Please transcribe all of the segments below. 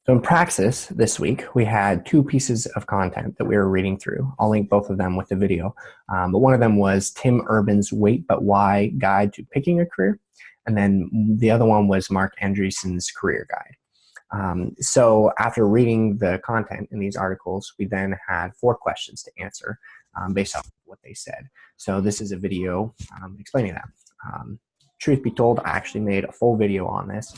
So in Praxis this week, we had two pieces of content that we were reading through. I'll link both of them with the video. But one of them was Tim Urban's Wait But Why Guide to Picking a Career. And then the other one was Mark Andreessen's Career Guide. So after reading the content in these articles, we then had 4 questions to answer based off what they said. So this is a video explaining that. Truth be told, I actually made a full video on this,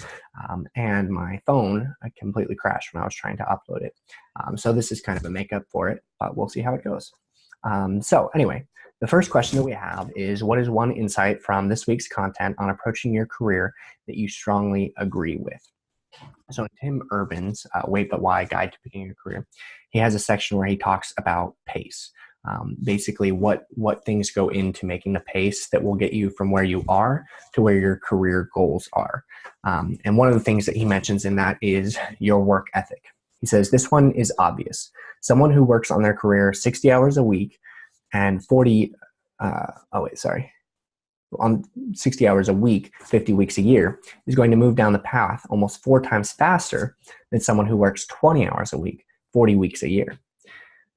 and my phone completely crashed when I was trying to upload it. So this is kind of a makeup for it, but we'll see how it goes. So anyway, the first question that we have is, what is one insight from this week's content on approaching your career that you strongly agree with? So in Tim Urban's Wait But Why Guide to Picking a Career, he has a section where he talks about pace. Basically what things go into making the pace that will get you from where you are to where your career goals are. And one of the things that he mentions in that is your work ethic. He says, this one is obvious. Someone who works on their career 60 hours a week and on 60 hours a week, 50 weeks a year, is going to move down the path almost 4 times faster than someone who works 20 hours a week, 40 weeks a year.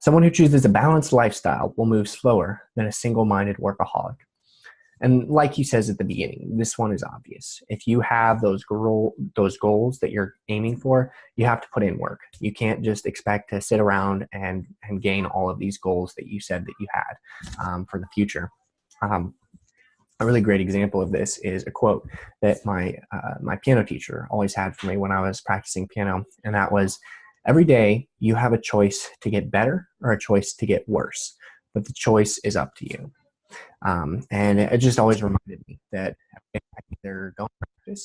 Someone who chooses a balanced lifestyle will move slower than a single-minded workaholic. And like he says at the beginning, this one is obvious. If you have those goals that you're aiming for, you have to put in work. You can't just expect to sit around and gain all of these goals that you said that you had for the future. A really great example of this is a quote that my piano teacher always had for me when I was practicing piano, and that was, every day you have a choice to get better or a choice to get worse, but the choice is up to you. And it just always reminded me that I can either go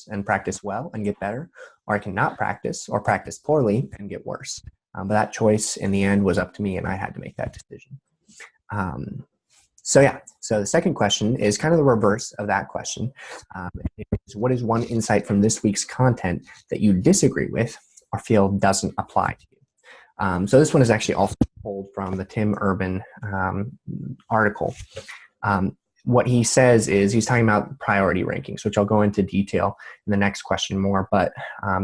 and practice well and get better, or I can not practice or practice poorly and get worse. But that choice in the end was up to me, and I had to make that decision. So the second question is kind of the reverse of that question. What is one insight from this week's content that you disagree with or feel doesn't apply to you? So this one is actually also pulled from the Tim Urban article. What he says is, he's talking about priority rankings, which I'll go into detail in the next question more, but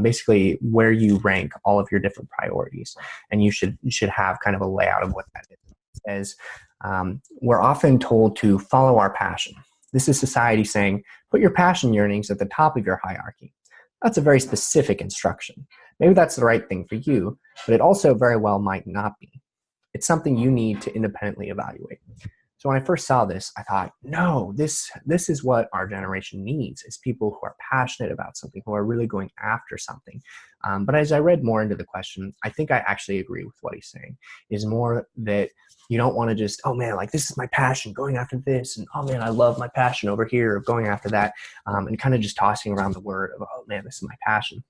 basically where you rank all of your different priorities, and you should have kind of a layout of what that is. It says, we're often told to follow our passion. This is society saying, put your passion yearnings at the top of your hierarchy. That's a very specific instruction. Maybe that's the right thing for you, but it also very well might not be. It's something you need to independently evaluate. So when I first saw this, I thought, no, this is what our generation needs, is people who are passionate about something, who are really going after something. But as I read more into the question, I think I actually agree with what he's saying, is more that you don't want to just, oh man, like this is my passion, going after this, and oh man, I love my passion over here, going after that, and kind of just tossing around the word of, oh man, this is my passion.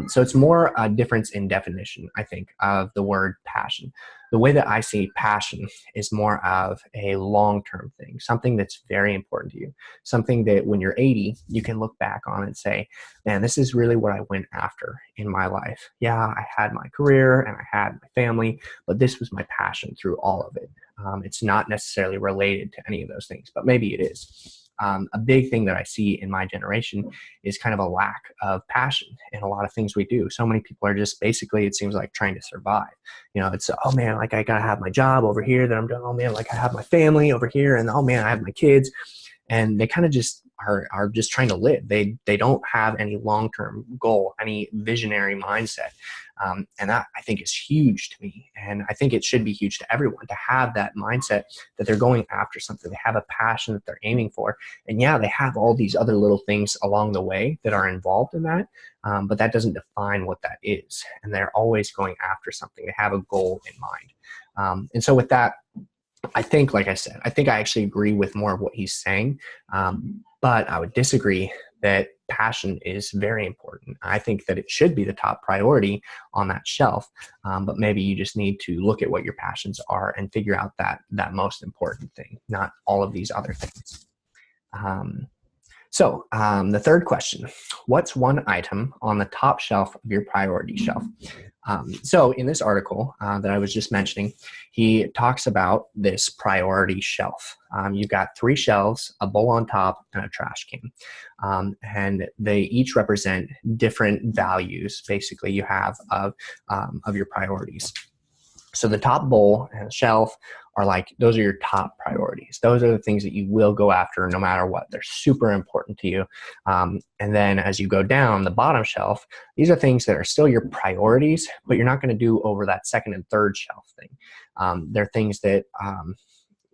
So it's more a difference in definition, I think, of the word passion. The way that I see passion is more of a long-term thing, something that's very important to you, something that when you're 80, you can look back on and say, man, this is really what I went after in my life. Yeah, I had my career and I had my family, but this was my passion through all of it. It's not necessarily related to any of those things, but maybe it is. A big thing that I see in my generation is kind of a lack of passion in a lot of things we do. So many people are just basically, it seems like, trying to survive. You know, it's, oh man, like I gotta have my job over here that I'm doing. Oh man, like I have my family over here, and oh man, I have my kids. And they kind of just are just trying to live. They don't have any long-term goal, any visionary mindset. And that, I think, is huge to me. And I think it should be huge to everyone to have that mindset that they're going after something. They have a passion that they're aiming for. And yeah, they have all these other little things along the way that are involved in that. But that doesn't define what that is. And they're always going after something. They have a goal in mind. And so with that, I think, like I said, I think I actually agree with more of what he's saying, but I would disagree that passion is very important. I think that it should be the top priority on that shelf, but maybe you just need to look at what your passions are and figure out that most important thing, not all of these other things. So the third question, what's one item on the top shelf of your priority shelf? So in this article that I was just mentioning, he talks about this priority shelf. You've got 3 shelves, a bowl on top, and a trash can. And they each represent different values, basically, you have of your priorities. So the top bowl and shelf are like, those are your top priorities. Those are the things that you will go after no matter what. They're super important to you. And then as you go down the bottom shelf, these are things that are still your priorities, but you're not going to do over that second and third shelf thing. They're things that,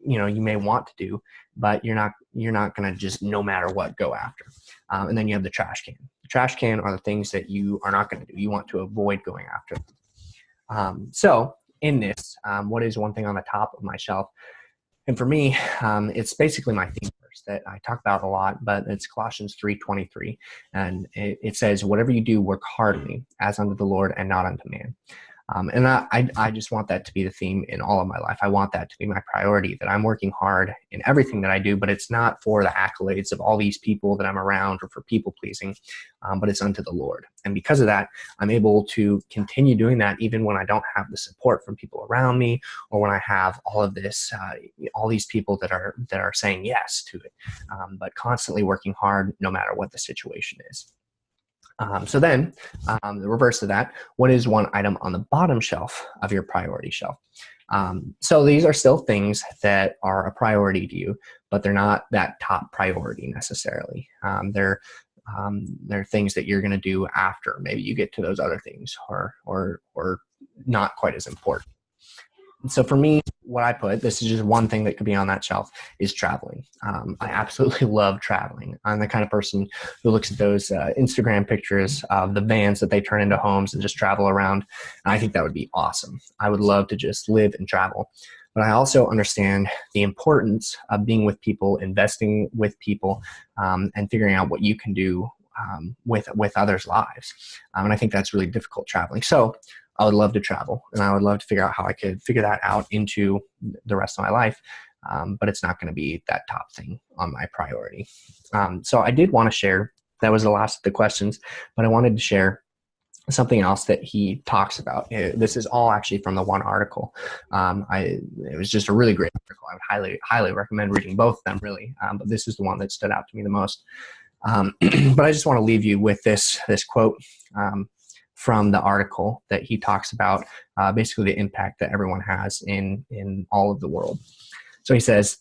you may want to do, but you're not going to just no matter what go after. And then you have the trash can. The trash can are the things that you are not going to do. You want to avoid going after. So in this, what is one thing on the top of my shelf? And for me, it's basically my theme verse that I talk about a lot, but it's Colossians 3:23. And it says, whatever you do, work heartily as unto the Lord and not unto man. And I just want that to be the theme in all of my life. I want that to be my priority, that I'm working hard in everything that I do, but it's not for the accolades of all these people that I'm around or for people pleasing, but it's unto the Lord. And because of that, I'm able to continue doing that even when I don't have the support from people around me, or when I have all of this, all these people that are saying yes to it, but constantly working hard no matter what the situation is. So then, the reverse of that, what is one item on the bottom shelf of your priority shelf? So these are still things that are a priority to you, but they're not that top priority necessarily. They're things that you're going to do after maybe you get to those other things, or not quite as important. So for me, what I put, this is just one thing that could be on that shelf, is traveling. I absolutely love traveling. I'm the kind of person who looks at those Instagram pictures of the vans that they turn into homes and just travel around. And I think that would be awesome. I would love to just live and travel. But I also understand the importance of being with people, investing with people, and figuring out what you can do with others' lives. And I think that's really difficult traveling. So I would love to travel, and I would love to figure out how I could figure that out into the rest of my life. But it's not going to be that top thing on my priority. So I did want to share, that was the last of the questions, but I wanted to share something else that he talks about. This is all actually from the one article. It was just a really great article. I would highly recommend reading both of them, really. But this is the one that stood out to me the most. But I just want to leave you with this quote from the article that he talks about, basically the impact that everyone has in all of the world. So he says,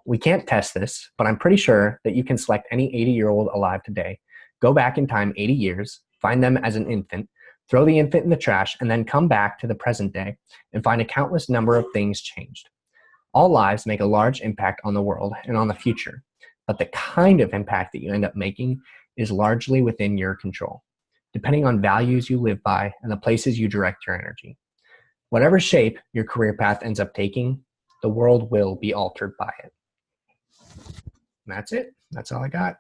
we can't test this, but I'm pretty sure that you can select any 80-year-old alive today, go back in time 80 years, find them as an infant, throw the infant in the trash, and then come back to the present day and find a countless number of things changed. All lives make a large impact on the world and on the future, but the kind of impact that you end up making is largely within your control, depending on values you live by and the places you direct your energy. Whatever shape your career path ends up taking, the world will be altered by it. And that's it. That's all I got.